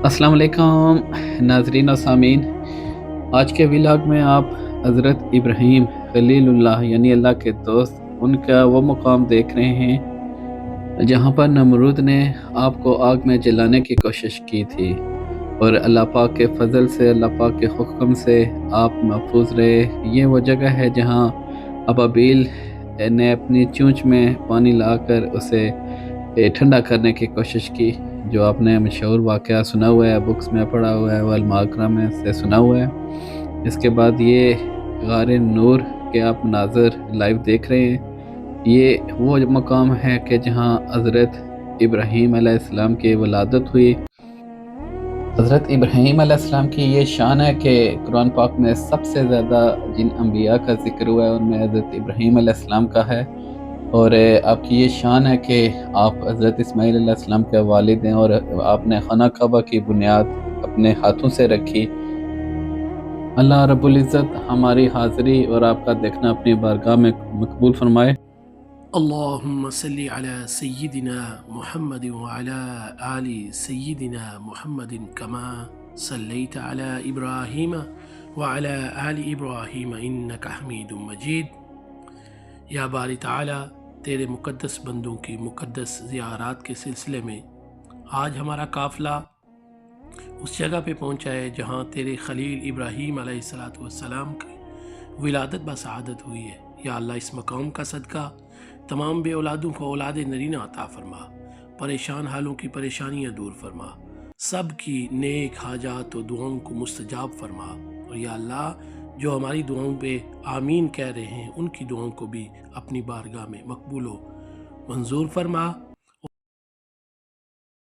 السلام علیکم ناظرین و سامعین، آج کے ولاگ میں آپ حضرت ابراہیم خلیل اللہ یعنی اللہ کے دوست ان کا وہ مقام دیکھ رہے ہیں جہاں پر نمرود نے آپ کو آگ میں جلانے کی کوشش کی تھی، اور اللہ پاک کے فضل سے، اللہ پاک کے حکم سے آپ محفوظ رہے۔ یہ وہ جگہ ہے جہاں ابابیل نے اپنی چونچ میں پانی لا کر اسے ٹھنڈا کرنے کی کوشش کی، جو آپ نے مشہور واقعہ سنا ہوا ہے، بکس میں پڑھا ہوا ہے، والماکرہ میں سے سنا ہوا ہے۔ اس کے بعد یہ غار نور کے آپ مناظر لائیو دیکھ رہے ہیں۔ یہ وہ مقام ہے کہ جہاں حضرت ابراہیم علیہ السلام کی ولادت ہوئی۔ حضرت ابراہیم علیہ السلام کی یہ شان ہے کہ قرآن پاک میں سب سے زیادہ جن انبیاء کا ذکر ہوا ہے ان میں حضرت ابراہیم علیہ السلام کا ہے، اور آپ کی یہ شان ہے کہ آپ حضرت اسماعیل علیہ السلام کے والد ہیں، اور آپ نے خانہ کعبہ کی بنیاد اپنے ہاتھوں سے رکھی۔ اللہ رب العزت ہماری حاضری اور آپ کا دیکھنا اپنی بارگاہ میں مقبول فرمائے۔ اللهم صل على سيدنا محمد وعلى آل سيدنا محمد كما صليت على إبراهيم وعلى آل إبراهيم إنك حميد مجيد۔ یا باری تعالیٰ، تیرے مقدس بندوں کی مقدس زیارات کے سلسلے میں آج ہمارا قافلہ اس جگہ پہ پہنچا ہے جہاں تیرے خلیل ابراہیم علیہ السلام کی ولادت بسعادت ہوئی ہے۔ یا اللہ، اس مقام کا صدقہ تمام بے اولادوں کو اولاد نرینہ عطا فرما، پریشان حالوں کی پریشانیاں دور فرما، سب کی نیک حاجات و دعاؤں کو مستجاب فرما، اور یا اللہ جو ہماری دعاؤں پہ آمین کہہ رہے ہیں ان کی دعاؤں کو بھی اپنی بارگاہ میں مقبول و منظور فرما۔